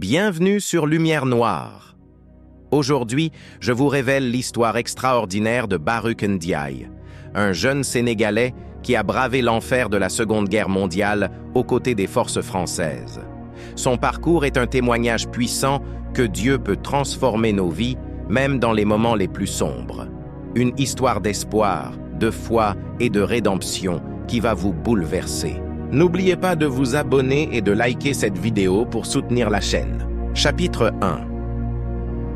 Bienvenue sur Lumière Noire. Aujourd'hui, je vous révèle l'histoire extraordinaire de Baruch Ndiaye, un jeune Sénégalais qui a bravé l'enfer de la Seconde Guerre mondiale aux côtés des forces françaises. Son parcours est un témoignage puissant que Dieu peut transformer nos vies, même dans les moments les plus sombres. Une histoire d'espoir, de foi et de rédemption qui va vous bouleverser. N'oubliez pas de vous abonner et de liker cette vidéo pour soutenir la chaîne. Chapitre 1.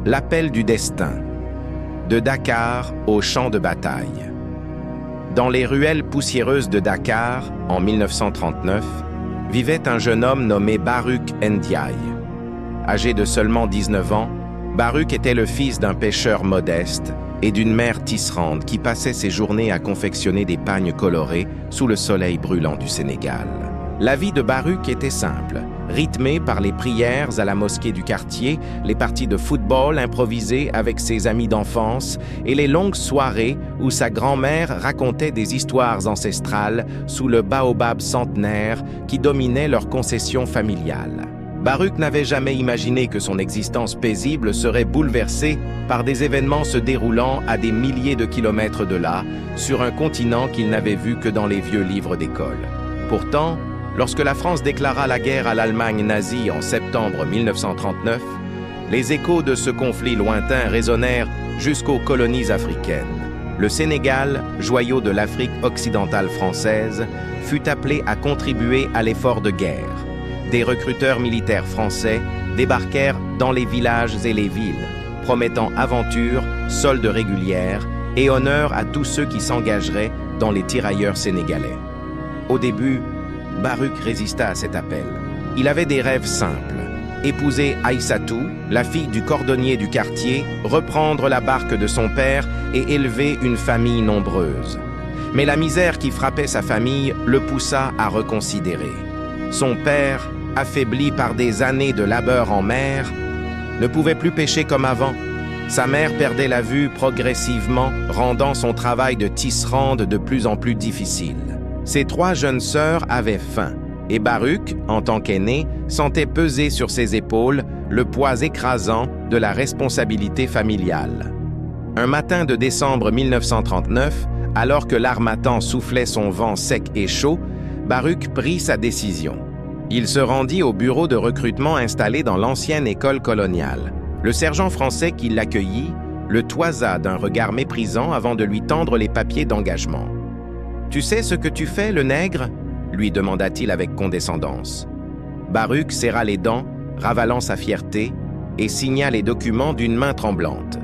L'appel du destin. De Dakar au champ de bataille. Dans les ruelles poussiéreuses de Dakar, en 1939, vivait un jeune homme nommé Baruch Ndiaye. Âgé de seulement 19 ans, Baruch était le fils d'un pêcheur modeste et d'une mère tisserande qui passait ses journées à confectionner des pagnes colorés sous le soleil brûlant du Sénégal. La vie de Baruch était simple, rythmée par les prières à la mosquée du quartier, les parties de football improvisées avec ses amis d'enfance et les longues soirées où sa grand-mère racontait des histoires ancestrales sous le baobab centenaire qui dominait leur concession familiale. Baruch n'avait jamais imaginé que son existence paisible serait bouleversée par des événements se déroulant à des milliers de kilomètres de là, sur un continent qu'il n'avait vu que dans les vieux livres d'école. Pourtant, lorsque la France déclara la guerre à l'Allemagne nazie en septembre 1939, les échos de ce conflit lointain résonnèrent jusqu'aux colonies africaines. Le Sénégal, joyau de l'Afrique occidentale française, fut appelé à contribuer à l'effort de guerre. Des recruteurs militaires français débarquèrent dans les villages et les villes, promettant aventure, solde régulière et honneur à tous ceux qui s'engageraient dans les tirailleurs sénégalais. Au début, Baruch résista à cet appel. Il avait des rêves simples. Épouser Aïssatou, la fille du cordonnier du quartier, reprendre la barque de son père et élever une famille nombreuse. Mais la misère qui frappait sa famille le poussa à reconsidérer. Son père, affaibli par des années de labeur en mer, ne pouvait plus pêcher comme avant. Sa mère perdait la vue progressivement, rendant son travail de tisserande de plus en plus difficile. Ses trois jeunes sœurs avaient faim, et Baruch, en tant qu'aîné, sentait peser sur ses épaules le poids écrasant de la responsabilité familiale. Un matin de décembre 1939, alors que l'harmattan soufflait son vent sec et chaud, Baruch prit sa décision. Il se rendit au bureau de recrutement installé dans l'ancienne école coloniale. Le sergent français qui l'accueillit le toisa d'un regard méprisant avant de lui tendre les papiers d'engagement. « Tu sais ce que tu fais, le nègre ?» lui demanda-t-il avec condescendance. Baruch serra les dents, ravalant sa fierté, et signa les documents d'une main tremblante.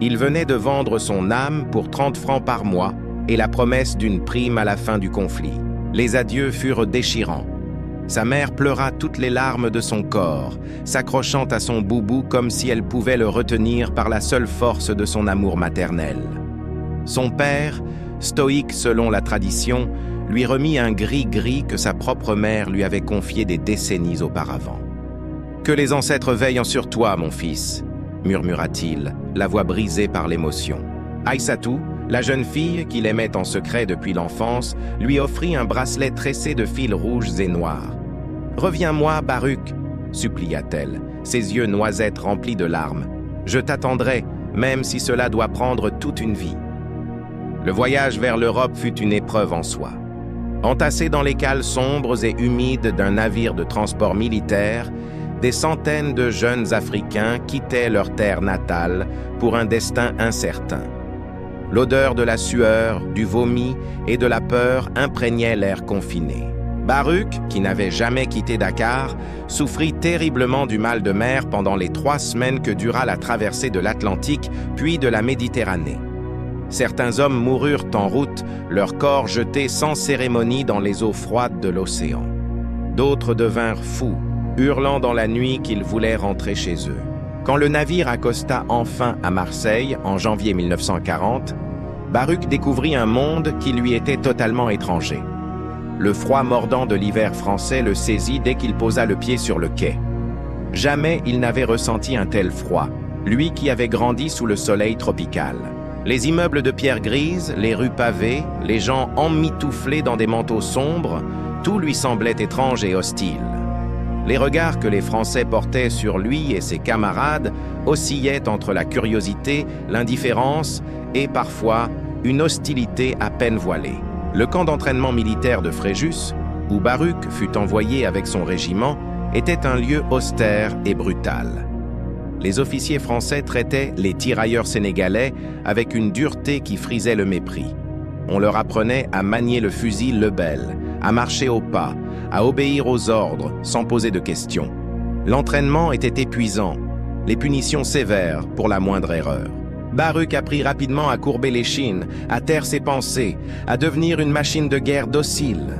Il venait de vendre son âme pour 30 francs par mois et la promesse d'une prime à la fin du conflit. Les adieux furent déchirants. Sa mère pleura toutes les larmes de son corps, s'accrochant à son boubou comme si elle pouvait le retenir par la seule force de son amour maternel. Son père, stoïque selon la tradition, lui remit un gris-gris que sa propre mère lui avait confié des décennies auparavant. « Que les ancêtres veillent sur toi, mon fils » murmura-t-il, la voix brisée par l'émotion. Aïssatou, la jeune fille, qu'il aimait en secret depuis l'enfance, lui offrit un bracelet tressé de fils rouges et noirs. « Reviens-moi, Baruch » supplia-t-elle, ses yeux noisettes remplis de larmes. « Je t'attendrai, même si cela doit prendre toute une vie. » Le voyage vers l'Europe fut une épreuve en soi. Entassés dans les cales sombres et humides d'un navire de transport militaire, des centaines de jeunes Africains quittaient leur terre natale pour un destin incertain. L'odeur de la sueur, du vomi et de la peur imprégnait l'air confiné. Baruch, qui n'avait jamais quitté Dakar, souffrit terriblement du mal de mer pendant les 3 semaines que dura la traversée de l'Atlantique puis de la Méditerranée. Certains hommes moururent en route, leurs corps jetés sans cérémonie dans les eaux froides de l'océan. D'autres devinrent fous, hurlant dans la nuit qu'ils voulaient rentrer chez eux. Quand le navire accosta enfin à Marseille, en janvier 1940, Baruch découvrit un monde qui lui était totalement étranger. Le froid mordant de l'hiver français le saisit dès qu'il posa le pied sur le quai. Jamais il n'avait ressenti un tel froid, lui qui avait grandi sous le soleil tropical. Les immeubles de pierre grise, les rues pavées, les gens emmitouflés dans des manteaux sombres, tout lui semblait étrange et hostile. Les regards que les Français portaient sur lui et ses camarades oscillaient entre la curiosité, l'indifférence et parfois une hostilité à peine voilée. Le camp d'entraînement militaire de Fréjus, où Baruch fut envoyé avec son régiment, était un lieu austère et brutal. Les officiers français traitaient les tirailleurs sénégalais avec une dureté qui frisait le mépris. On leur apprenait à manier le fusil Lebel, à marcher au pas, à obéir aux ordres sans poser de questions. L'entraînement était épuisant, les punitions sévères pour la moindre erreur. Baruch apprit rapidement à courber l'échine, à taire ses pensées, à devenir une machine de guerre docile.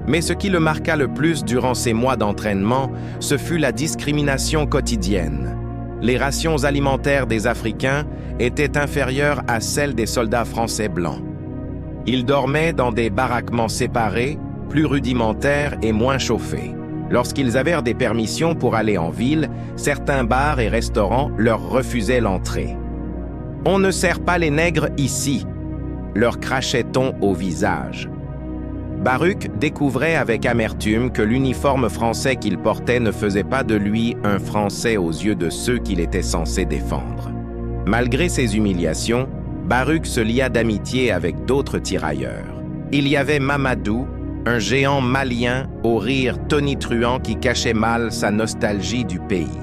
Mais ce qui le marqua le plus durant ces mois d'entraînement, ce fut la discrimination quotidienne. Les rations alimentaires des Africains étaient inférieures à celles des soldats français blancs. Ils dormaient dans des baraquements séparés, plus rudimentaires et moins chauffés. Lorsqu'ils avaient des permissions pour aller en ville, certains bars et restaurants leur refusaient l'entrée. « On ne sert pas les nègres ici », leur crachait-on au visage. Baruch découvrait avec amertume que l'uniforme français qu'il portait ne faisait pas de lui un Français aux yeux de ceux qu'il était censé défendre. Malgré ces humiliations, Baruch se lia d'amitié avec d'autres tirailleurs. Il y avait Mamadou, un géant malien au rire tonitruant qui cachait mal sa nostalgie du pays.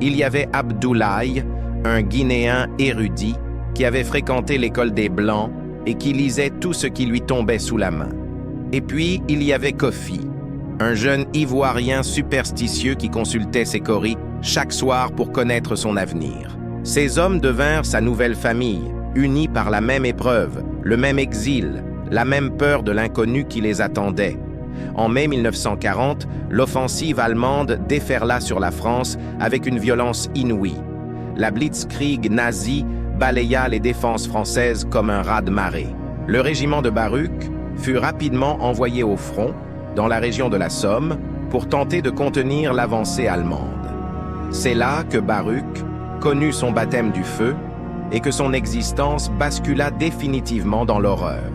Il y avait Abdoulaye, un Guinéen érudit qui avait fréquenté l'école des Blancs et qui lisait tout ce qui lui tombait sous la main. Et puis, il y avait Kofi, un jeune Ivoirien superstitieux qui consultait ses coris chaque soir pour connaître son avenir. Ces hommes devinrent sa nouvelle famille, unis par la même épreuve, le même exil, la même peur de l'inconnu qui les attendait. En mai 1940, l'offensive allemande déferla sur la France avec une violence inouïe. La blitzkrieg nazie balaya les défenses françaises comme un raz-de-marée. Le régiment de Baruch fut rapidement envoyé au front, dans la région de la Somme, pour tenter de contenir l'avancée allemande. C'est là que Baruch connut son baptême du feu et que son existence bascula définitivement dans l'horreur.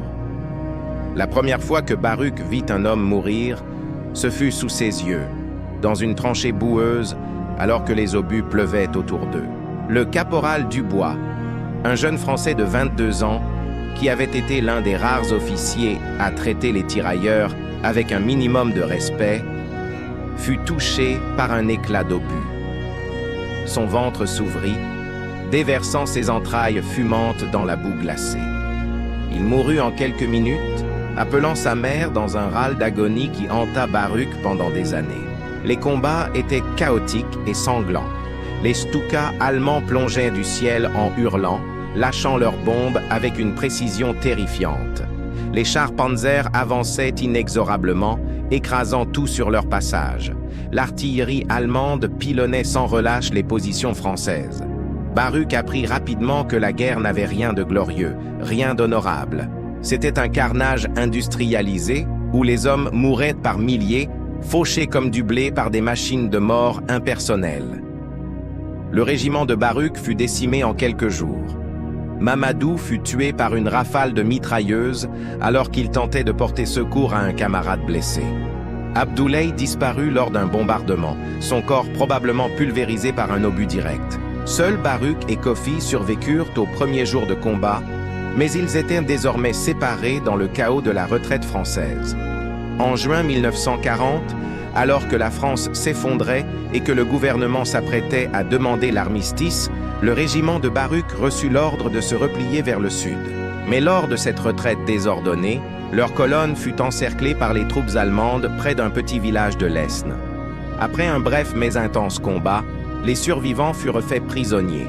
La première fois que Baruch vit un homme mourir, ce fut sous ses yeux, dans une tranchée boueuse, alors que les obus pleuvaient autour d'eux. Le caporal Dubois, un jeune Français de 22 ans, qui avait été l'un des rares officiers à traiter les tirailleurs avec un minimum de respect, fut touché par un éclat d'obus. Son ventre s'ouvrit, déversant ses entrailles fumantes dans la boue glacée. Il mourut en quelques minutes, appelant sa mère dans un râle d'agonie qui hanta Baruch pendant des années. Les combats étaient chaotiques et sanglants. Les Stukas allemands plongeaient du ciel en hurlant, lâchant leurs bombes avec une précision terrifiante. Les chars Panzer avançaient inexorablement, écrasant tout sur leur passage. L'artillerie allemande pilonnait sans relâche les positions françaises. Baruch apprit rapidement que la guerre n'avait rien de glorieux, rien d'honorable. C'était un carnage industrialisé où les hommes mouraient par milliers, fauchés comme du blé par des machines de mort impersonnelles. Le régiment de Baruch fut décimé en quelques jours. Mamadou fut tué par une rafale de mitrailleuses alors qu'il tentait de porter secours à un camarade blessé. Abdoulaye disparut lors d'un bombardement, son corps probablement pulvérisé par un obus direct. Seuls Baruch et Kofi survécurent aux premiers jours de combat, mais ils étaient désormais séparés dans le chaos de la retraite française. En juin 1940, alors que la France s'effondrait et que le gouvernement s'apprêtait à demander l'armistice, le régiment de Baruch reçut l'ordre de se replier vers le sud. Mais lors de cette retraite désordonnée, leur colonne fut encerclée par les troupes allemandes près d'un petit village de l'Aisne. Après un bref mais intense combat, les survivants furent faits prisonniers.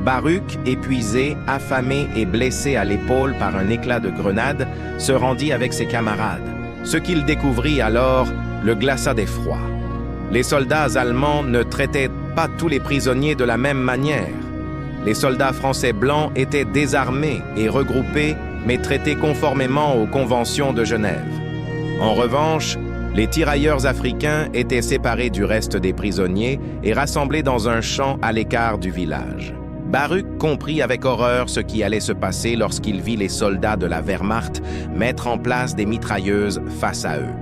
Baruch, épuisé, affamé et blessé à l'épaule par un éclat de grenade, se rendit avec ses camarades. Ce qu'il découvrit alors le glaça d'effroi. Les soldats allemands ne traitaient pas tous les prisonniers de la même manière. Les soldats français blancs étaient désarmés et regroupés, mais traités conformément aux conventions de Genève. En revanche, les tirailleurs africains étaient séparés du reste des prisonniers et rassemblés dans un champ à l'écart du village. Baruch comprit avec horreur ce qui allait se passer lorsqu'il vit les soldats de la Wehrmacht mettre en place des mitrailleuses face à eux.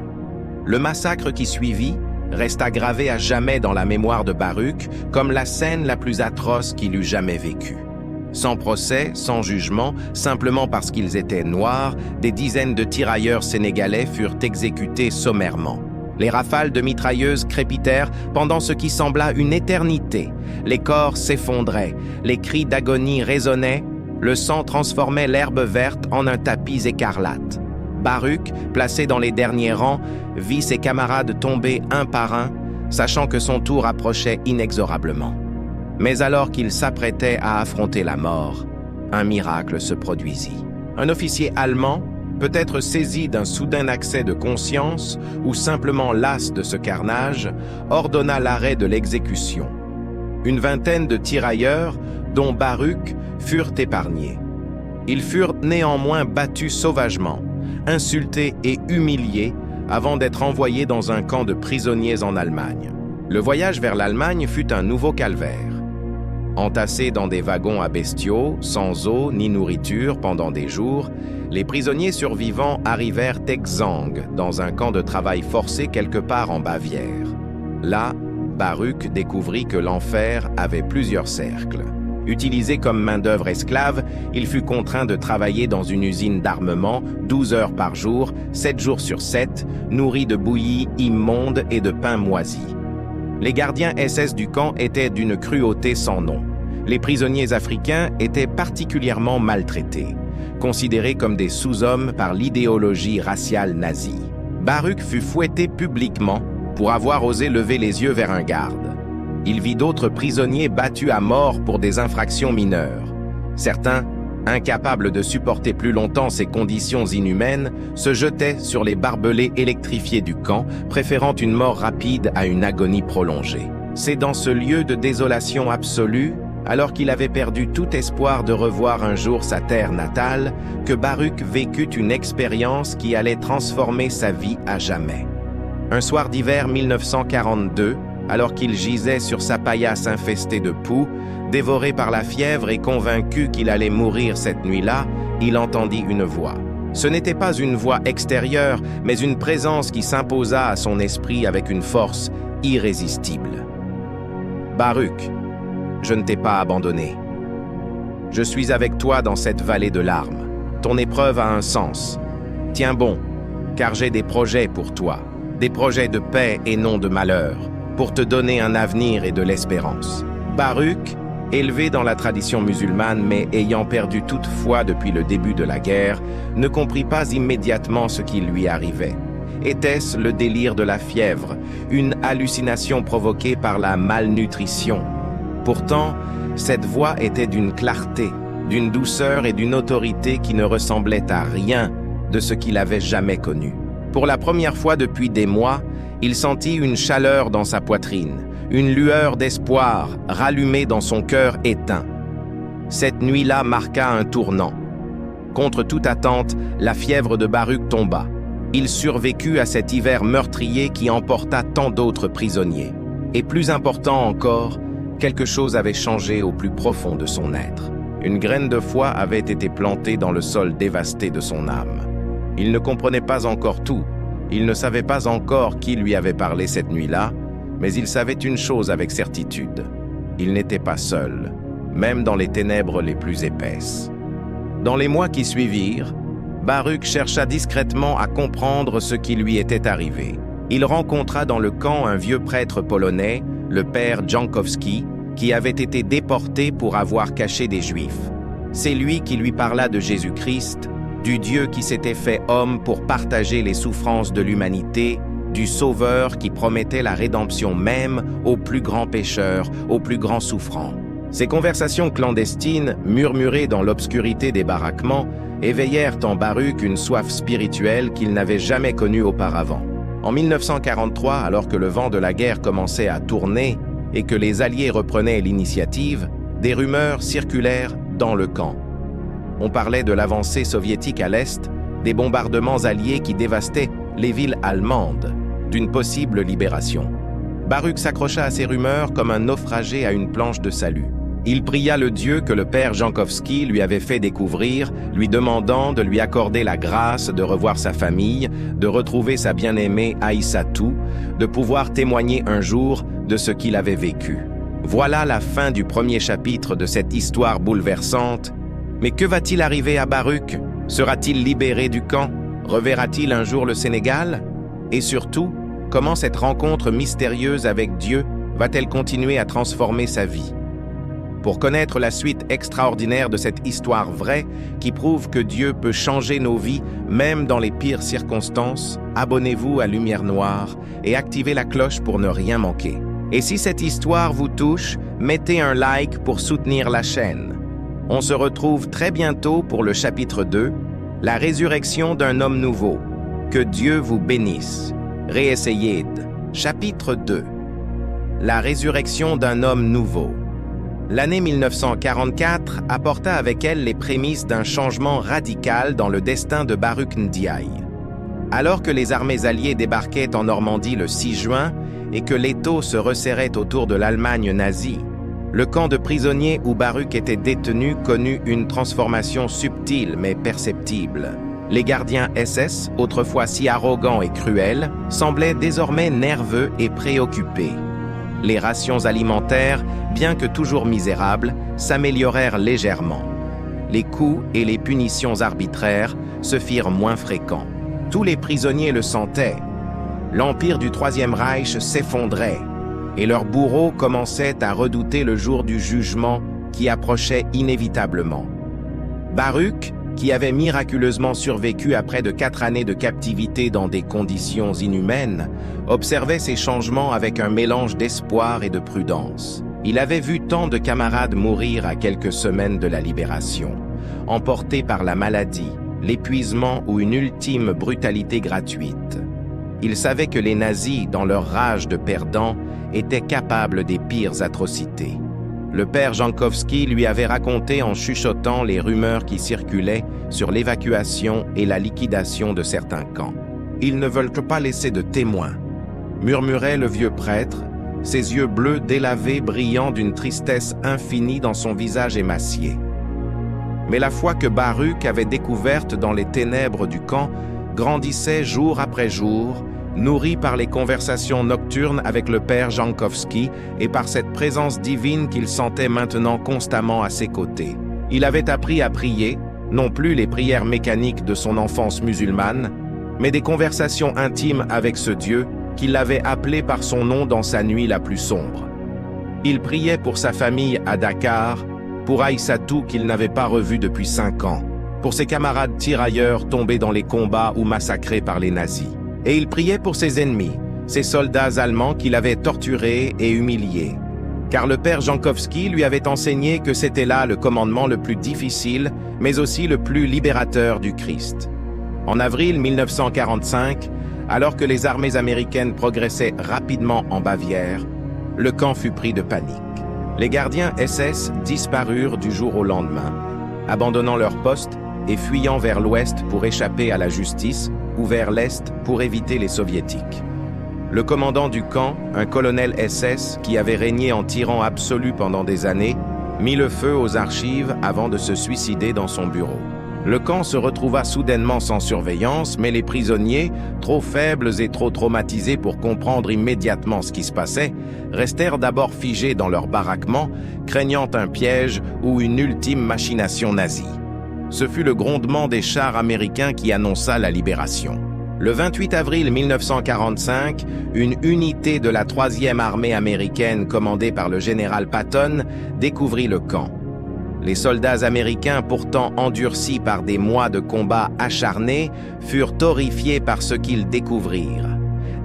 Le massacre qui suivit resta gravée à jamais dans la mémoire de Baruch comme la scène la plus atroce qu'il eût jamais vécue. Sans procès, sans jugement, simplement parce qu'ils étaient noirs, des dizaines de tirailleurs sénégalais furent exécutés sommairement. Les rafales de mitrailleuses crépitèrent pendant ce qui sembla une éternité. Les corps s'effondraient, les cris d'agonie résonnaient, le sang transformait l'herbe verte en un tapis écarlate. Baruch, placé dans les derniers rangs, vit ses camarades tomber un par un, sachant que son tour approchait inexorablement. Mais alors qu'il s'apprêtait à affronter la mort, un miracle se produisit. Un officier allemand, peut-être saisi d'un soudain accès de conscience ou simplement las de ce carnage, ordonna l'arrêt de l'exécution. Une vingtaine de tirailleurs, dont Baruch, furent épargnés. Ils furent néanmoins battus sauvagement, insultés et humiliés avant d'être envoyés dans un camp de prisonniers en Allemagne. Le voyage vers l'Allemagne fut un nouveau calvaire. Entassés dans des wagons à bestiaux, sans eau ni nourriture pendant des jours, les prisonniers survivants arrivèrent exsangues dans un camp de travail forcé quelque part en Bavière. Là, Baruch découvrit que l'enfer avait plusieurs cercles. Utilisé comme main-d'œuvre esclave, il fut contraint de travailler dans une usine d'armement 12 heures par jour, 7 jours sur 7, nourri de bouillies immondes et de pain moisi. Les gardiens SS du camp étaient d'une cruauté sans nom. Les prisonniers africains étaient particulièrement maltraités, considérés comme des sous-hommes par l'idéologie raciale nazie. Baruch fut fouetté publiquement pour avoir osé lever les yeux vers un garde. Il vit d'autres prisonniers battus à mort pour des infractions mineures. Certains, incapables de supporter plus longtemps ces conditions inhumaines, se jetaient sur les barbelés électrifiés du camp, préférant une mort rapide à une agonie prolongée. C'est dans ce lieu de désolation absolue, alors qu'il avait perdu tout espoir de revoir un jour sa terre natale, que Baruch vécut une expérience qui allait transformer sa vie à jamais. Un soir d'hiver 1942, alors qu'il gisait sur sa paillasse infestée de poux, dévoré par la fièvre et convaincu qu'il allait mourir cette nuit-là, il entendit une voix. Ce n'était pas une voix extérieure, mais une présence qui s'imposa à son esprit avec une force irrésistible. « Baruch, je ne t'ai pas abandonné. Je suis avec toi dans cette vallée de larmes. Ton épreuve a un sens. Tiens bon, car j'ai des projets pour toi, des projets de paix et non de malheur, pour te donner un avenir et de l'espérance. » Baruch, élevé dans la tradition musulmane mais ayant perdu toute foi depuis le début de la guerre, ne comprit pas immédiatement ce qui lui arrivait. Était-ce le délire de la fièvre, une hallucination provoquée par la malnutrition? Pourtant, cette voix était d'une clarté, d'une douceur et d'une autorité qui ne ressemblaient à rien de ce qu'il avait jamais connu. Pour la première fois depuis des mois, il sentit une chaleur dans sa poitrine, une lueur d'espoir rallumée dans son cœur éteint. Cette nuit-là marqua un tournant. Contre toute attente, la fièvre de Baruch tomba. Il survécut à cet hiver meurtrier qui emporta tant d'autres prisonniers. Et plus important encore, quelque chose avait changé au plus profond de son être. Une graine de foi avait été plantée dans le sol dévasté de son âme. Il ne comprenait pas encore tout. Il ne savait pas encore qui lui avait parlé cette nuit-là, mais il savait une chose avec certitude. Il n'était pas seul, même dans les ténèbres les plus épaisses. Dans les mois qui suivirent, Baruch chercha discrètement à comprendre ce qui lui était arrivé. Il rencontra dans le camp un vieux prêtre polonais, le père Jankowski, qui avait été déporté pour avoir caché des Juifs. C'est lui qui lui parla de Jésus-Christ, du Dieu qui s'était fait homme pour partager les souffrances de l'humanité, du Sauveur qui promettait la rédemption même aux plus grands pécheurs, aux plus grands souffrants. Ces conversations clandestines, murmurées dans l'obscurité des baraquements, éveillèrent en Baruch une soif spirituelle qu'il n'avait jamais connue auparavant. En 1943, alors que le vent de la guerre commençait à tourner et que les Alliés reprenaient l'initiative, des rumeurs circulèrent dans le camp. On parlait de l'avancée soviétique à l'Est, des bombardements alliés qui dévastaient les villes allemandes, d'une possible libération. Baruch s'accrocha à ces rumeurs comme un naufragé à une planche de salut. Il pria le Dieu que le père Jankowski lui avait fait découvrir, lui demandant de lui accorder la grâce de revoir sa famille, de retrouver sa bien-aimée Aïssatou, de pouvoir témoigner un jour de ce qu'il avait vécu. Voilà la fin du premier chapitre de cette histoire bouleversante. Mais que va-t-il arriver à Baruch? Sera-t-il libéré du camp? Reverra-t-il un jour le Sénégal? Et surtout, comment cette rencontre mystérieuse avec Dieu va-t-elle continuer à transformer sa vie? Pour connaître la suite extraordinaire de cette histoire vraie qui prouve que Dieu peut changer nos vies même dans les pires circonstances, abonnez-vous à Lumière Noire et activez la cloche pour ne rien manquer. Et si cette histoire vous touche, mettez un like pour soutenir la chaîne. On se retrouve très bientôt pour le chapitre 2, la résurrection d'un homme nouveau. Que Dieu vous bénisse. Réessayez. Chapitre 2. La résurrection d'un homme nouveau. L'année 1944 apporta avec elle les prémices d'un changement radical dans le destin de Baruch Ndiaye. Alors que les armées alliées débarquaient en Normandie le 6 juin et que l'étau se resserrait autour de l'Allemagne nazie, le camp de prisonniers où Baruch était détenu connut une transformation subtile mais perceptible. Les gardiens SS, autrefois si arrogants et cruels, semblaient désormais nerveux et préoccupés. Les rations alimentaires, bien que toujours misérables, s'améliorèrent légèrement. Les coups et les punitions arbitraires se firent moins fréquents. Tous les prisonniers le sentaient. L'empire du Troisième Reich s'effondrait, et leurs bourreaux commençaient à redouter le jour du jugement qui approchait inévitablement. Baruch, qui avait miraculeusement survécu à près de 4 années de captivité dans des conditions inhumaines, observait ces changements avec un mélange d'espoir et de prudence. Il avait vu tant de camarades mourir à quelques semaines de la libération, emportés par la maladie, l'épuisement ou une ultime brutalité gratuite. Il savait que les nazis, dans leur rage de perdants, étaient capables des pires atrocités. Le père Jankowski lui avait raconté en chuchotant les rumeurs qui circulaient sur l'évacuation et la liquidation de certains camps. « Ils ne veulent pas laisser de témoins », murmurait le vieux prêtre, ses yeux bleus délavés brillant d'une tristesse infinie dans son visage émacié. Mais la foi que Baruch avait découverte dans les ténèbres du camp grandissait jour après jour, nourri par les conversations nocturnes avec le père Jankowski et par cette présence divine qu'il sentait maintenant constamment à ses côtés. Il avait appris à prier, non plus les prières mécaniques de son enfance musulmane, mais des conversations intimes avec ce Dieu qui l'avait appelé par son nom dans sa nuit la plus sombre. Il priait pour sa famille à Dakar, pour Aïssatou qu'il n'avait pas revu depuis 5 ans, pour ses camarades tirailleurs tombés dans les combats ou massacrés par les nazis. Et il priait pour ses ennemis, ces soldats allemands qu'il avait torturés et humiliés. Car le père Jankowski lui avait enseigné que c'était là le commandement le plus difficile, mais aussi le plus libérateur du Christ. En avril 1945, alors que les armées américaines progressaient rapidement en Bavière, le camp fut pris de panique. Les gardiens SS disparurent du jour au lendemain, abandonnant leur poste et fuyant vers l'ouest pour échapper à la justice, ou vers l'est pour éviter les soviétiques. Le commandant du camp, un colonel SS qui avait régné en tyran absolu pendant des années, mit le feu aux archives avant de se suicider dans son bureau. Le camp se retrouva soudainement sans surveillance, mais les prisonniers, trop faibles et trop traumatisés pour comprendre immédiatement ce qui se passait, restèrent d'abord figés dans leur baraquement, craignant un piège ou une ultime machination nazie. Ce fut le grondement des chars américains qui annonça la libération. Le 28 avril 1945, une unité de la 3e armée américaine commandée par le général Patton découvrit le camp. Les soldats américains, pourtant endurcis par des mois de combats acharnés, furent horrifiés par ce qu'ils découvrirent.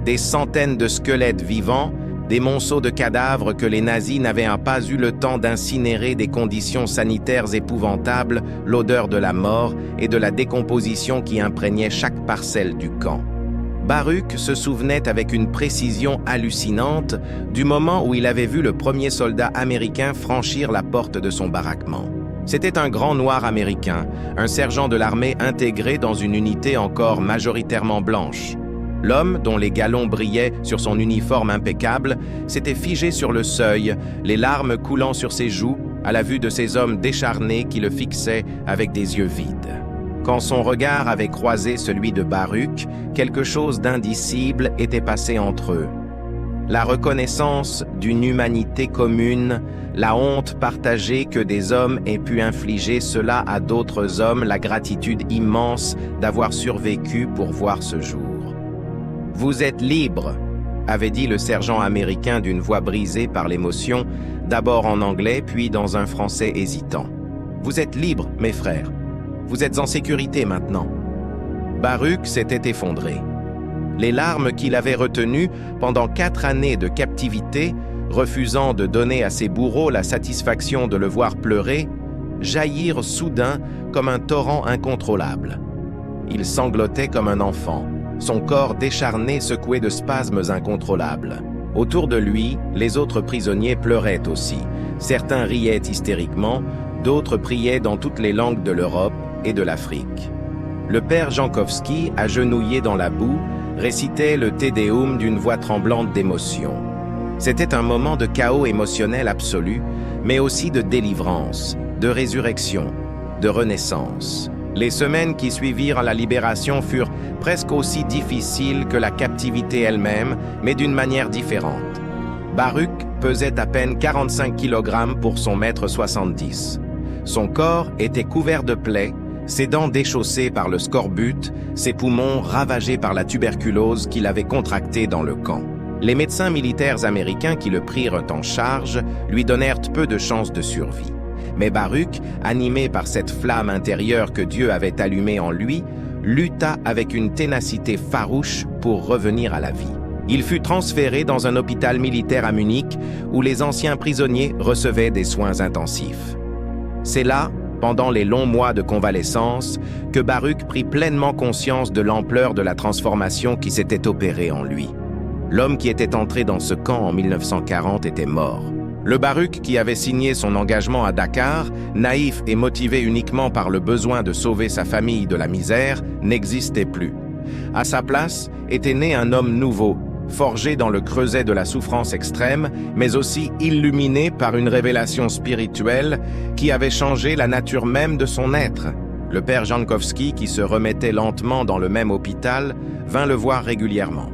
Des centaines de squelettes vivants, des monceaux de cadavres que les nazis n'avaient pas eu le temps d'incinérer, des conditions sanitaires épouvantables, l'odeur de la mort et de la décomposition qui imprégnait chaque parcelle du camp. Baruch se souvenait avec une précision hallucinante du moment où il avait vu le premier soldat américain franchir la porte de son baraquement. C'était un grand noir américain, un sergent de l'armée intégré dans une unité encore majoritairement blanche. L'homme, dont les galons brillaient sur son uniforme impeccable, s'était figé sur le seuil, les larmes coulant sur ses joues, à la vue de ces hommes décharnés qui le fixaient avec des yeux vides. Quand son regard avait croisé celui de Baruch, quelque chose d'indicible était passé entre eux. La reconnaissance d'une humanité commune, la honte partagée que des hommes aient pu infliger cela à d'autres hommes, la gratitude immense d'avoir survécu pour voir ce jour. « Vous êtes libres », avait dit le sergent américain d'une voix brisée par l'émotion, d'abord en anglais puis dans un français hésitant. « Vous êtes libres, mes frères. Vous êtes en sécurité maintenant. » Baruch s'était effondré. Les larmes qu'il avait retenues pendant 4 années de captivité, refusant de donner à ses bourreaux la satisfaction de le voir pleurer, jaillirent soudain comme un torrent incontrôlable. Il sanglotait comme un enfant, son corps décharné secoué de spasmes incontrôlables. Autour de lui, les autres prisonniers pleuraient aussi. Certains riaient hystériquement, d'autres priaient dans toutes les langues de l'Europe et de l'Afrique. Le père Jankowski, agenouillé dans la boue, récitait le Te Deum d'une voix tremblante d'émotion. C'était un moment de chaos émotionnel absolu, mais aussi de délivrance, de résurrection, de renaissance. Les semaines qui suivirent la libération furent presque aussi difficiles que la captivité elle-même, mais d'une manière différente. Baruch pesait à peine 45 kg pour son mètre 70. Son corps était couvert de plaies, ses dents déchaussées par le scorbut, ses poumons ravagés par la tuberculose qu'il avait contractée dans le camp. Les médecins militaires américains qui le prirent en charge lui donnèrent peu de chances de survie. Mais Baruch, animé par cette flamme intérieure que Dieu avait allumée en lui, lutta avec une ténacité farouche pour revenir à la vie. Il fut transféré dans un hôpital militaire à Munich où les anciens prisonniers recevaient des soins intensifs. C'est là, pendant les longs mois de convalescence, que Baruch prit pleinement conscience de l'ampleur de la transformation qui s'était opérée en lui. L'homme qui était entré dans ce camp en 1940 était mort. Le Baruch qui avait signé son engagement à Dakar, naïf et motivé uniquement par le besoin de sauver sa famille de la misère, n'existait plus. À sa place était né un homme nouveau, forgé dans le creuset de la souffrance extrême, mais aussi illuminé par une révélation spirituelle qui avait changé la nature même de son être. Le père Jankowski, qui se remettait lentement dans le même hôpital, vint le voir régulièrement.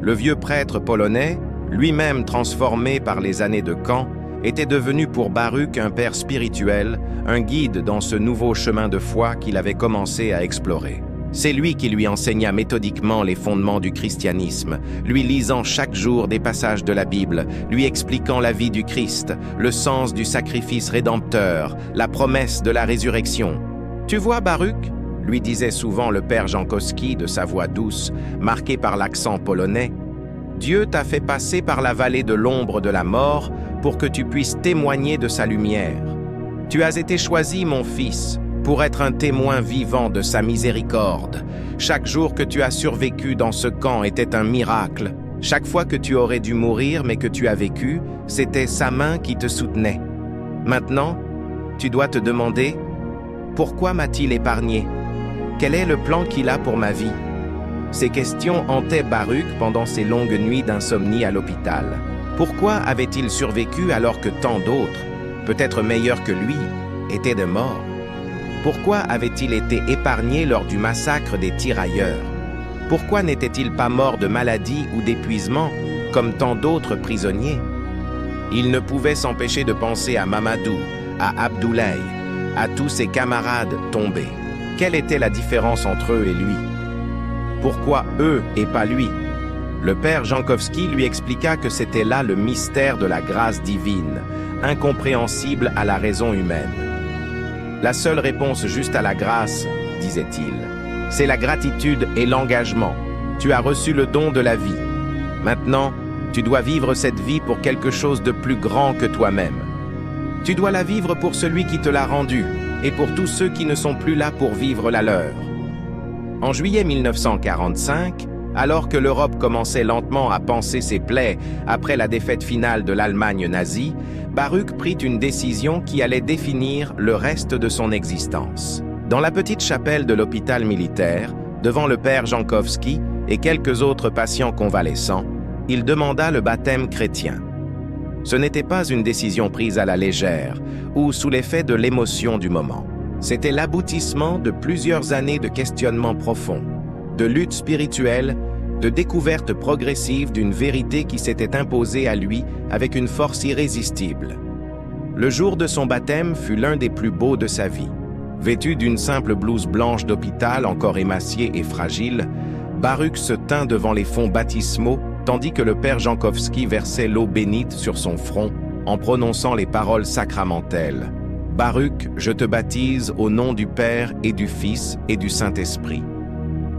Le vieux prêtre polonais, lui-même transformé par les années de camp, était devenu pour Baruch un père spirituel, un guide dans ce nouveau chemin de foi qu'il avait commencé à explorer. C'est lui qui lui enseigna méthodiquement les fondements du christianisme, lui lisant chaque jour des passages de la Bible, lui expliquant la vie du Christ, le sens du sacrifice rédempteur, la promesse de la résurrection. « Tu vois, Baruch ?» lui disait souvent le père Jankowski de sa voix douce, marquée par l'accent polonais. « Dieu t'a fait passer par la vallée de l'ombre de la mort pour que tu puisses témoigner de sa lumière. Tu as été choisi, mon fils, pour être un témoin vivant de sa miséricorde. Chaque jour que tu as survécu dans ce camp était un miracle. Chaque fois que tu aurais dû mourir mais que tu as vécu, c'était sa main qui te soutenait. Maintenant, tu dois te demander, pourquoi m'a-t-il épargné? Quel est le plan qu'il a pour ma vie? Ces questions hantaient Baruch pendant ses longues nuits d'insomnie à l'hôpital. Pourquoi avait-il survécu alors que tant d'autres, peut-être meilleurs que lui, étaient de mort? Pourquoi avait-il été épargné lors du massacre des tirailleurs? Pourquoi n'était-il pas mort de maladie ou d'épuisement, comme tant d'autres prisonniers? Il ne pouvait s'empêcher de penser à Mamadou, à Abdoulaye, à tous ses camarades tombés. Quelle était la différence entre eux et lui? Pourquoi eux et pas lui? Le père Jankowski lui expliqua que c'était là le mystère de la grâce divine, incompréhensible à la raison humaine. La seule réponse juste à la grâce, disait-il, c'est la gratitude et l'engagement. Tu as reçu le don de la vie. Maintenant, tu dois vivre cette vie pour quelque chose de plus grand que toi-même. Tu dois la vivre pour celui qui te l'a rendue et pour tous ceux qui ne sont plus là pour vivre la leur. En juillet 1945, alors que l'Europe commençait lentement à panser ses plaies après la défaite finale de l'Allemagne nazie, Baruch prit une décision qui allait définir le reste de son existence. Dans la petite chapelle de l'hôpital militaire, devant le père Jankowski et quelques autres patients convalescents, il demanda le baptême chrétien. Ce n'était pas une décision prise à la légère ou sous l'effet de l'émotion du moment. C'était l'aboutissement de plusieurs années de questionnements profonds, de luttes spirituelles, de découverte progressive d'une vérité qui s'était imposée à lui avec une force irrésistible. Le jour de son baptême fut l'un des plus beaux de sa vie. Vêtu d'une simple blouse blanche d'hôpital encore émaciée et fragile, Baruch se tint devant les fonts baptismaux tandis que le père Jankowski versait l'eau bénite sur son front en prononçant les paroles sacramentelles. « Baruch, je te baptise au nom du Père et du Fils et du Saint-Esprit. »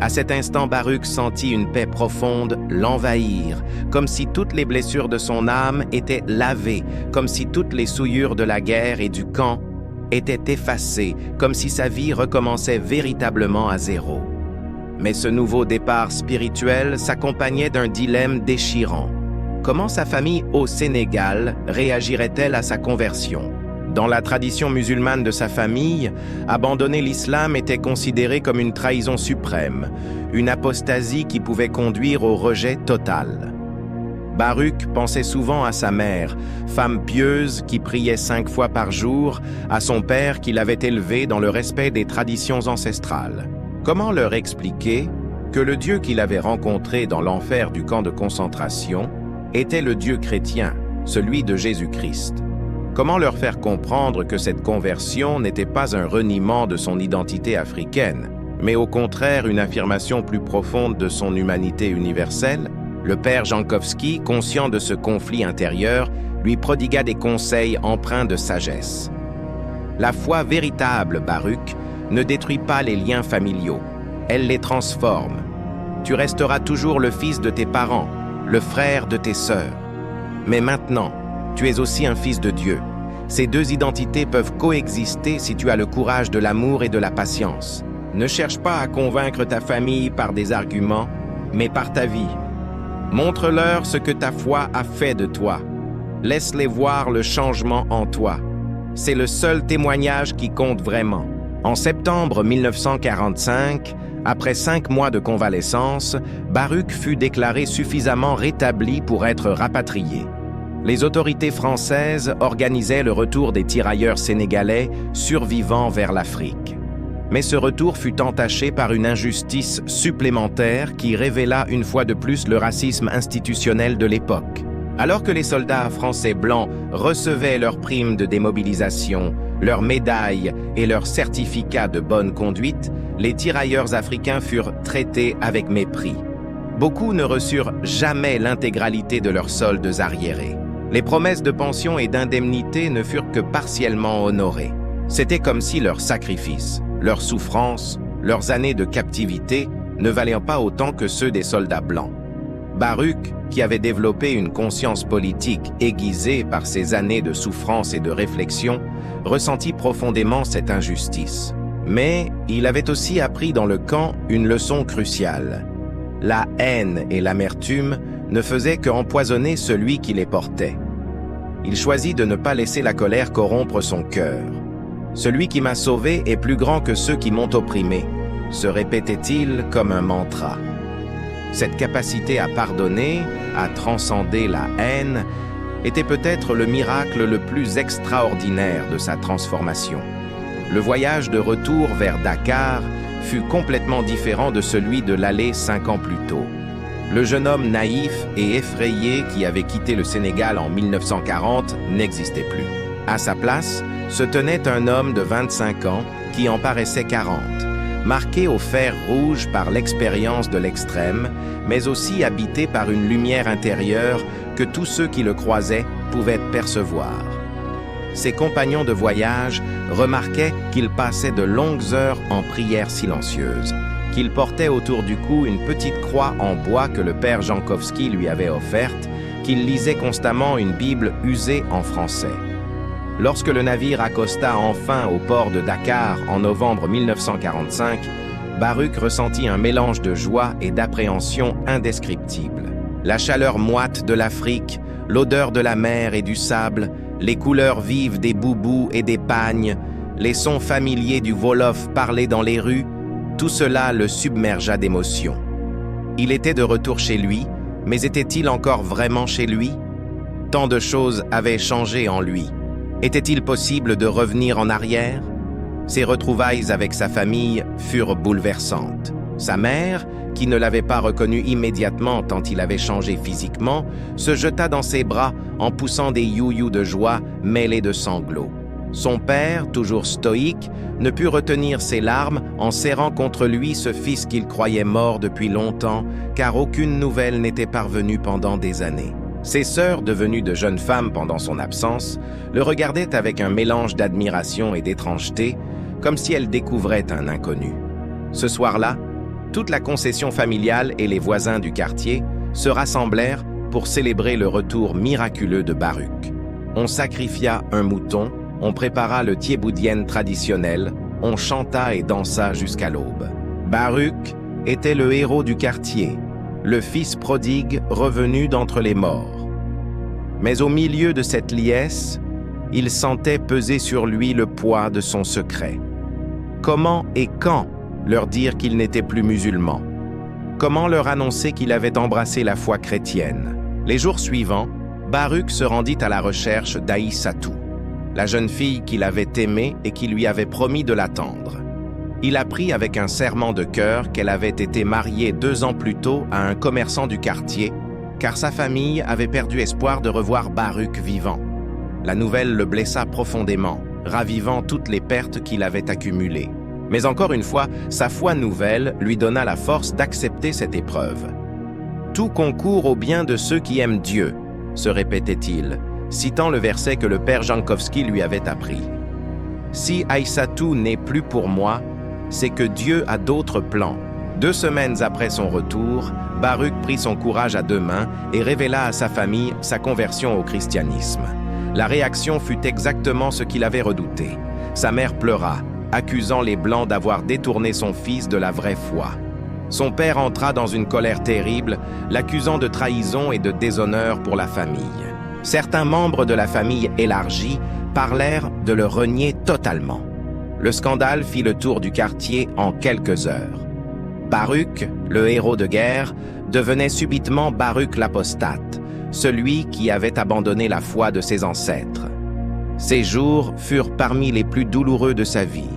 À cet instant, Baruch sentit une paix profonde l'envahir, comme si toutes les blessures de son âme étaient lavées, comme si toutes les souillures de la guerre et du camp étaient effacées, comme si sa vie recommençait véritablement à zéro. Mais ce nouveau départ spirituel s'accompagnait d'un dilemme déchirant. Comment sa famille au Sénégal réagirait-elle à sa conversion? Dans la tradition musulmane de sa famille, abandonner l'islam était considéré comme une trahison suprême, une apostasie qui pouvait conduire au rejet total. Baruch pensait souvent à sa mère, femme pieuse qui priait 5 fois par jour, à son père qui l'avait élevé dans le respect des traditions ancestrales. Comment leur expliquer que le Dieu qu'il avait rencontré dans l'enfer du camp de concentration était le Dieu chrétien, celui de Jésus-Christ? Comment leur faire comprendre que cette conversion n'était pas un reniement de son identité africaine, mais au contraire une affirmation plus profonde de son humanité universelle? Le père Jankowski, conscient de ce conflit intérieur, lui prodigua des conseils empreints de sagesse. La foi véritable, Baruch, ne détruit pas les liens familiaux, elle les transforme. Tu resteras toujours le fils de tes parents, le frère de tes sœurs. Mais maintenant, tu es aussi un fils de Dieu. Ces deux identités peuvent coexister si tu as le courage de l'amour et de la patience. Ne cherche pas à convaincre ta famille par des arguments, mais par ta vie. Montre-leur ce que ta foi a fait de toi. Laisse-les voir le changement en toi. C'est le seul témoignage qui compte vraiment. En septembre 1945, après 5 mois de convalescence, Baruch fut déclaré suffisamment rétabli pour être rapatrié. Les autorités françaises organisaient le retour des tirailleurs sénégalais survivants vers l'Afrique. Mais ce retour fut entaché par une injustice supplémentaire qui révéla une fois de plus le racisme institutionnel de l'époque. Alors que les soldats français blancs recevaient leurs primes de démobilisation, leurs médailles et leurs certificats de bonne conduite, les tirailleurs africains furent traités avec mépris. Beaucoup ne reçurent jamais l'intégralité de leurs soldes arriérés. Les promesses de pension et d'indemnité ne furent que partiellement honorées. C'était comme si leurs sacrifices, leurs souffrances, leurs années de captivité ne valaient pas autant que ceux des soldats blancs. Baruch, qui avait développé une conscience politique aiguisée par ses années de souffrance et de réflexion, ressentit profondément cette injustice. Mais il avait aussi appris dans le camp une leçon cruciale. La haine et l'amertume ne faisaient qu'empoisonner celui qui les portait. Il choisit de ne pas laisser la colère corrompre son cœur. « Celui qui m'a sauvé est plus grand que ceux qui m'ont opprimé », se répétait-il comme un mantra. Cette capacité à pardonner, à transcender la haine, était peut-être le miracle le plus extraordinaire de sa transformation. Le voyage de retour vers Dakar fut complètement différent de celui de l'aller 5 ans plus tôt. Le jeune homme naïf et effrayé qui avait quitté le Sénégal en 1940 n'existait plus. À sa place, se tenait un homme de 25 ans qui en paraissait 40, marqué au fer rouge par l'expérience de l'extrême, mais aussi habité par une lumière intérieure que tous ceux qui le croisaient pouvaient percevoir. Ses compagnons de voyage remarquaient qu'il passait de longues heures en prière silencieuse, qu'il portait autour du cou une petite croix en bois que le père Jankowski lui avait offerte, qu'il lisait constamment une Bible usée en français. Lorsque le navire accosta enfin au port de Dakar en novembre 1945, Baruch ressentit un mélange de joie et d'appréhension indescriptible. La chaleur moite de l'Afrique, l'odeur de la mer et du sable, les couleurs vives des boubous et des pagnes, les sons familiers du Wolof parlé dans les rues, tout cela le submergea d'émotions. Il était de retour chez lui, mais était-il encore vraiment chez lui? Tant de choses avaient changé en lui. Était-il possible de revenir en arrière? Ses retrouvailles avec sa famille furent bouleversantes. Sa mère, qui ne l'avait pas reconnu immédiatement tant il avait changé physiquement, se jeta dans ses bras en poussant des you-you de joie mêlés de sanglots. Son père, toujours stoïque, ne put retenir ses larmes en serrant contre lui ce fils qu'il croyait mort depuis longtemps, car aucune nouvelle n'était parvenue pendant des années. Ses sœurs, devenues de jeunes femmes pendant son absence, le regardaient avec un mélange d'admiration et d'étrangeté, comme si elles découvraient un inconnu. Ce soir-là, toute la concession familiale et les voisins du quartier se rassemblèrent pour célébrer le retour miraculeux de Baruch. On sacrifia un mouton, on prépara le tiéboudienne traditionnel, on chanta et dansa jusqu'à l'aube. Baruch était le héros du quartier, le fils prodigue revenu d'entre les morts. Mais au milieu de cette liesse, il sentait peser sur lui le poids de son secret. Comment et quand leur dire qu'il n'était plus musulman? Comment leur annoncer qu'il avait embrassé la foi chrétienne? Les jours suivants, Baruch se rendit à la recherche d'Aïssatou, la jeune fille qu'il avait aimée et qui lui avait promis de l'attendre. Il apprit avec un serrement de cœur qu'elle avait été mariée 2 ans plus tôt à un commerçant du quartier, car sa famille avait perdu espoir de revoir Baruch vivant. La nouvelle le blessa profondément, ravivant toutes les pertes qu'il avait accumulées. Mais encore une fois, sa foi nouvelle lui donna la force d'accepter cette épreuve. « Tout concourt au bien de ceux qui aiment Dieu », se répétait-il, citant le verset que le père Jankowski lui avait appris. « Si Aïssatou n'est plus pour moi, c'est que Dieu a d'autres plans. » 2 semaines après son retour, Baruch prit son courage à 2 mains et révéla à sa famille sa conversion au christianisme. La réaction fut exactement ce qu'il avait redouté. Sa mère pleura, accusant les Blancs d'avoir détourné son fils de la vraie foi. Son père entra dans une colère terrible, l'accusant de trahison et de déshonneur pour la famille. Certains membres de la famille élargie parlèrent de le renier totalement. Le scandale fit le tour du quartier en quelques heures. Baruch, le héros de guerre, devenait subitement Baruch l'apostate, celui qui avait abandonné la foi de ses ancêtres. Ces jours furent parmi les plus douloureux de sa vie,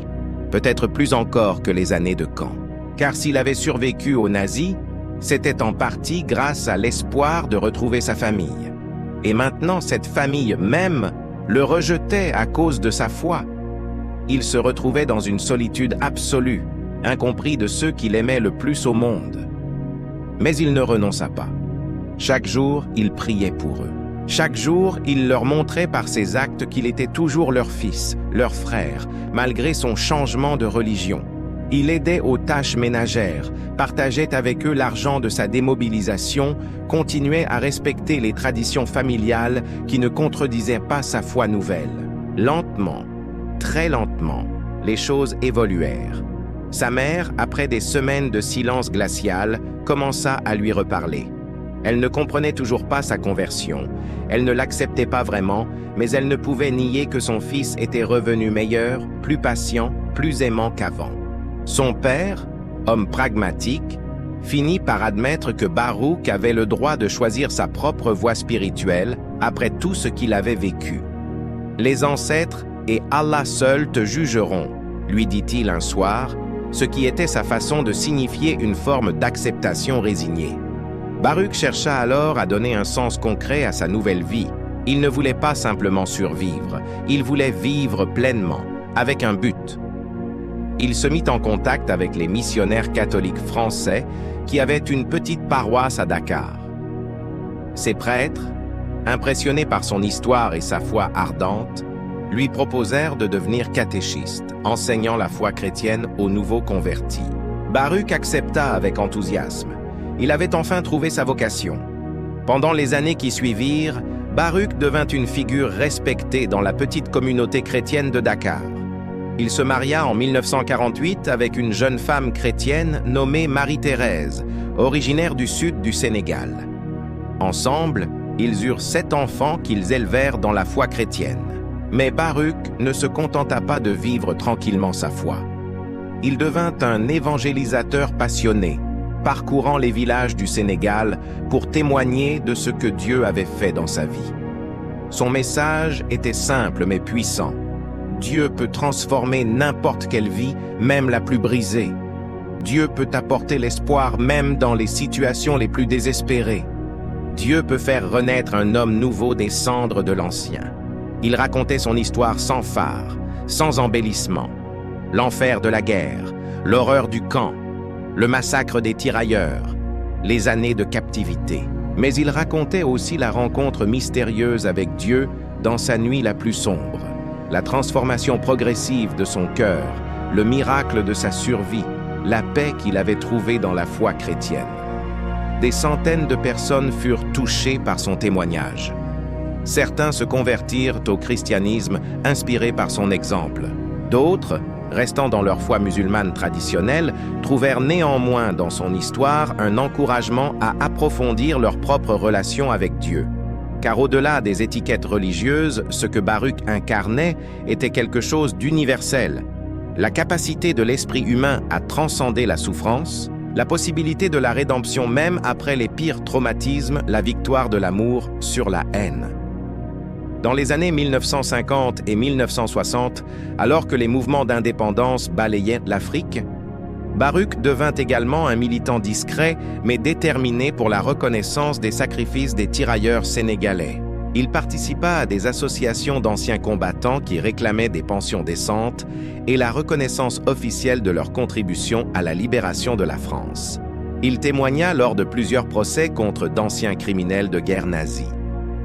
peut-être plus encore que les années de camp. Car s'il avait survécu aux nazis, c'était en partie grâce à l'espoir de retrouver sa famille. Et maintenant, cette famille même le rejetait à cause de sa foi. Il se retrouvait dans une solitude absolue, incompris de ceux qu'il aimait le plus au monde. Mais il ne renonça pas. Chaque jour, il priait pour eux. Chaque jour, il leur montrait par ses actes qu'il était toujours leur fils, leur frère, malgré son changement de religion. Il aidait aux tâches ménagères, partageait avec eux l'argent de sa démobilisation, continuait à respecter les traditions familiales qui ne contredisaient pas sa foi nouvelle. Lentement, très lentement, les choses évoluèrent. Sa mère, après des semaines de silence glacial, commença à lui reparler. Elle ne comprenait toujours pas sa conversion. Elle ne l'acceptait pas vraiment, mais elle ne pouvait nier que son fils était revenu meilleur, plus patient, plus aimant qu'avant. Son père, homme pragmatique, finit par admettre que Baruch avait le droit de choisir sa propre voie spirituelle après tout ce qu'il avait vécu. « Les ancêtres et Allah seul te jugeront », lui dit-il un soir, ce qui était sa façon de signifier une forme d'acceptation résignée. Baruch chercha alors à donner un sens concret à sa nouvelle vie. Il ne voulait pas simplement survivre, il voulait vivre pleinement, avec un but. Il se mit en contact avec les missionnaires catholiques français qui avaient une petite paroisse à Dakar. Ces prêtres, impressionnés par son histoire et sa foi ardente, lui proposèrent de devenir catéchiste, enseignant la foi chrétienne aux nouveaux convertis. Baruch accepta avec enthousiasme. Il avait enfin trouvé sa vocation. Pendant les années qui suivirent, Baruch devint une figure respectée dans la petite communauté chrétienne de Dakar. Il se maria en 1948 avec une jeune femme chrétienne nommée Marie-Thérèse, originaire du sud du Sénégal. Ensemble, ils eurent 7 enfants qu'ils élevèrent dans la foi chrétienne. Mais Baruch ne se contenta pas de vivre tranquillement sa foi. Il devint un évangélisateur passionné, parcourant les villages du Sénégal pour témoigner de ce que Dieu avait fait dans sa vie. Son message était simple mais puissant. Dieu peut transformer n'importe quelle vie, même la plus brisée. Dieu peut apporter l'espoir même dans les situations les plus désespérées. Dieu peut faire renaître un homme nouveau des cendres de l'ancien. Il racontait son histoire sans phare, sans embellissement. L'enfer de la guerre, l'horreur du camp, le massacre des tirailleurs, les années de captivité. Mais il racontait aussi la rencontre mystérieuse avec Dieu dans sa nuit la plus sombre, la transformation progressive de son cœur, le miracle de sa survie, la paix qu'il avait trouvée dans la foi chrétienne. Des centaines de personnes furent touchées par son témoignage. Certains se convertirent au christianisme inspirés par son exemple. D'autres, restant dans leur foi musulmane traditionnelle, trouvèrent néanmoins dans son histoire un encouragement à approfondir leur propre relation avec Dieu. Car au-delà des étiquettes religieuses, ce que Baruch incarnait était quelque chose d'universel. La capacité de l'esprit humain à transcender la souffrance, la possibilité de la rédemption même après les pires traumatismes, la victoire de l'amour sur la haine. Dans les années 1950 et 1960, alors que les mouvements d'indépendance balayaient l'Afrique, Baruch devint également un militant discret mais déterminé pour la reconnaissance des sacrifices des tirailleurs sénégalais. Il participa à des associations d'anciens combattants qui réclamaient des pensions décentes et la reconnaissance officielle de leur contribution à la libération de la France. Il témoigna lors de plusieurs procès contre d'anciens criminels de guerre nazis.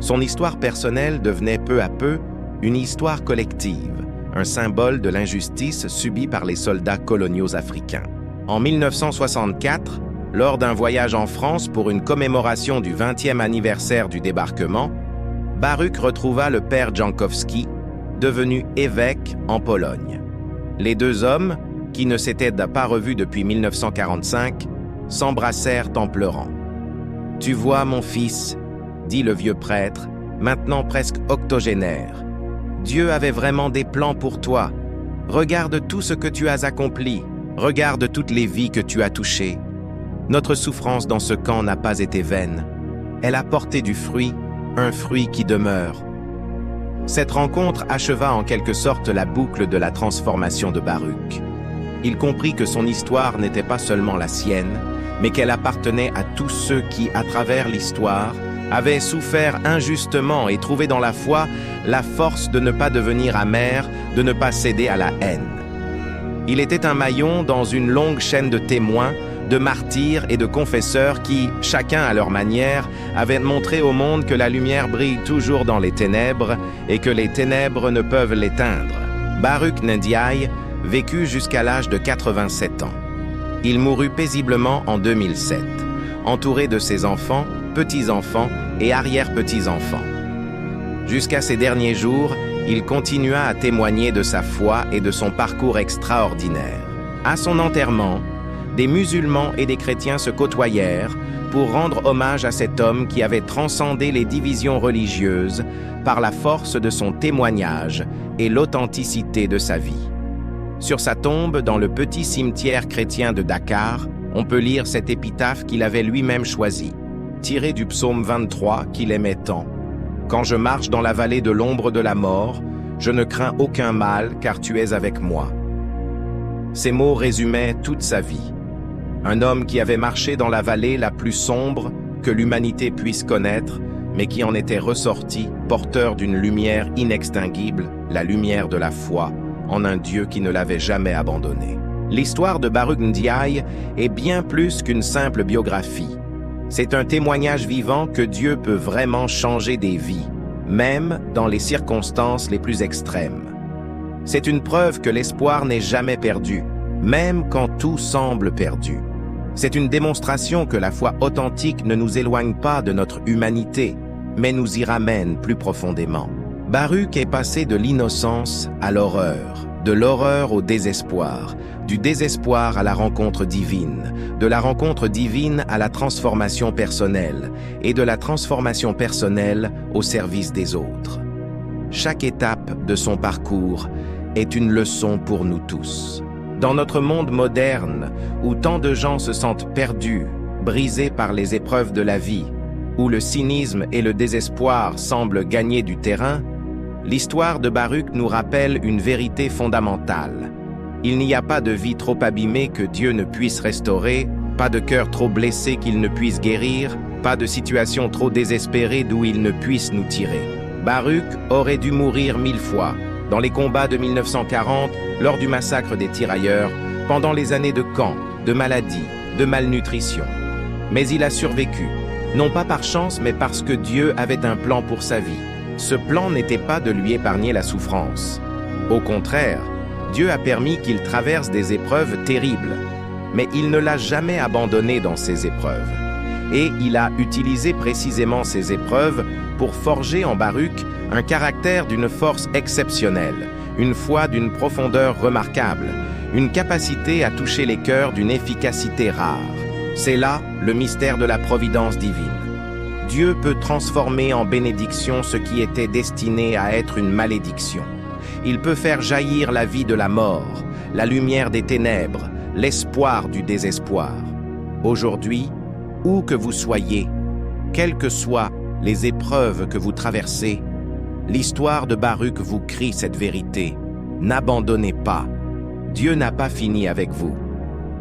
Son histoire personnelle devenait peu à peu une histoire collective, un symbole de l'injustice subie par les soldats coloniaux africains. En 1964, lors d'un voyage en France pour une commémoration du 20e anniversaire du débarquement, Baruch retrouva le père Jankowski, devenu évêque en Pologne. Les deux hommes, qui ne s'étaient pas revus depuis 1945, s'embrassèrent en pleurant. « Tu vois, mon fils, » dit le vieux prêtre, maintenant presque octogénaire. « Dieu avait vraiment des plans pour toi. Regarde tout ce que tu as accompli. Regarde toutes les vies que tu as touchées. Notre souffrance dans ce camp n'a pas été vaine. Elle a porté du fruit, un fruit qui demeure. » Cette rencontre acheva en quelque sorte la boucle de la transformation de Baruch. Il comprit que son histoire n'était pas seulement la sienne, mais qu'elle appartenait à tous ceux qui, à travers l'histoire, avaient souffert injustement et trouvé dans la foi la force de ne pas devenir amer, de ne pas céder à la haine. Il était un maillon dans une longue chaîne de témoins, de martyrs et de confesseurs qui, chacun à leur manière, avaient montré au monde que la lumière brille toujours dans les ténèbres et que les ténèbres ne peuvent l'éteindre. Baruch Ndiaye vécut jusqu'à l'âge de 87 ans. Il mourut paisiblement en 2007, entouré de ses enfants, petits-enfants et arrière-petits-enfants. Jusqu'à ses derniers jours, il continua à témoigner de sa foi et de son parcours extraordinaire. À son enterrement, des musulmans et des chrétiens se côtoyèrent pour rendre hommage à cet homme qui avait transcendé les divisions religieuses par la force de son témoignage et l'authenticité de sa vie. Sur sa tombe, dans le petit cimetière chrétien de Dakar, on peut lire cette épitaphe qu'il avait lui-même choisie, tirée du psaume 23 qu'il aimait tant. « Quand je marche dans la vallée de l'ombre de la mort, je ne crains aucun mal, car tu es avec moi. » Ces mots résumaient toute sa vie. Un homme qui avait marché dans la vallée la plus sombre que l'humanité puisse connaître, mais qui en était ressorti, porteur d'une lumière inextinguible, la lumière de la foi, en un Dieu qui ne l'avait jamais abandonné. L'histoire de Baruch Ndiaye est bien plus qu'une simple biographie. C'est un témoignage vivant que Dieu peut vraiment changer des vies, même dans les circonstances les plus extrêmes. C'est une preuve que l'espoir n'est jamais perdu, même quand tout semble perdu. C'est une démonstration que la foi authentique ne nous éloigne pas de notre humanité, mais nous y ramène plus profondément. Baruch est passé de l'innocence à l'horreur, de l'horreur au désespoir, du désespoir à la rencontre divine, de la rencontre divine à la transformation personnelle, et de la transformation personnelle au service des autres. Chaque étape de son parcours est une leçon pour nous tous. Dans notre monde moderne, où tant de gens se sentent perdus, brisés par les épreuves de la vie, où le cynisme et le désespoir semblent gagner du terrain, l'histoire de Baruch nous rappelle une vérité fondamentale. Il n'y a pas de vie trop abîmée que Dieu ne puisse restaurer, pas de cœur trop blessé qu'il ne puisse guérir, pas de situation trop désespérée d'où il ne puisse nous tirer. Baruch aurait dû mourir 1000 fois, dans les combats de 1940, lors du massacre des tirailleurs, pendant les années de camp, de maladie, de malnutrition. Mais il a survécu, non pas par chance, mais parce que Dieu avait un plan pour sa vie. Ce plan n'était pas de lui épargner la souffrance. Au contraire, Dieu a permis qu'il traverse des épreuves terribles, mais il ne l'a jamais abandonné dans ces épreuves. Et il a utilisé précisément ces épreuves pour forger en Baruch un caractère d'une force exceptionnelle, une foi d'une profondeur remarquable, une capacité à toucher les cœurs d'une efficacité rare. C'est là le mystère de la providence divine. Dieu peut transformer en bénédiction ce qui était destiné à être une malédiction. Il peut faire jaillir la vie de la mort, la lumière des ténèbres, l'espoir du désespoir. Aujourd'hui, où que vous soyez, quelles que soient les épreuves que vous traversez, l'histoire de Baruch vous crie cette vérité. N'abandonnez pas. Dieu n'a pas fini avec vous.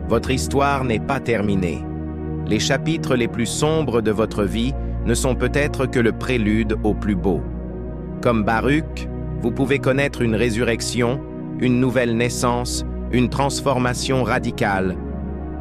Votre histoire n'est pas terminée. Les chapitres les plus sombres de votre vie ne sont peut-être que le prélude au plus beau. Comme Baruch, vous pouvez connaître une résurrection, une nouvelle naissance, une transformation radicale.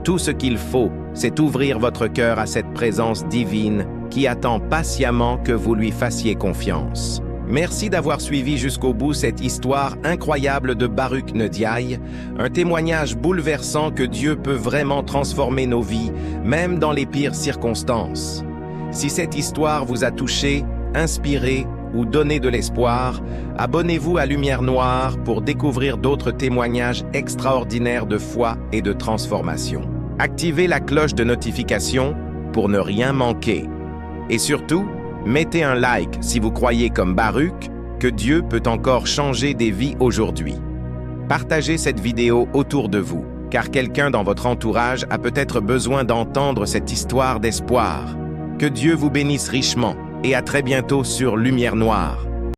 Tout ce qu'il faut, c'est ouvrir votre cœur à cette présence divine qui attend patiemment que vous lui fassiez confiance. Merci d'avoir suivi jusqu'au bout cette histoire incroyable de Baruch Ndiaye, un témoignage bouleversant que Dieu peut vraiment transformer nos vies, même dans les pires circonstances. Si cette histoire vous a touché, inspiré ou donné de l'espoir, abonnez-vous à Lumière Noire pour découvrir d'autres témoignages extraordinaires de foi et de transformation. Activez la cloche de notification pour ne rien manquer. Et surtout, mettez un like si vous croyez comme Baruch que Dieu peut encore changer des vies aujourd'hui. Partagez cette vidéo autour de vous, car quelqu'un dans votre entourage a peut-être besoin d'entendre cette histoire d'espoir. Que Dieu vous bénisse richement et à très bientôt sur Lumière Noire.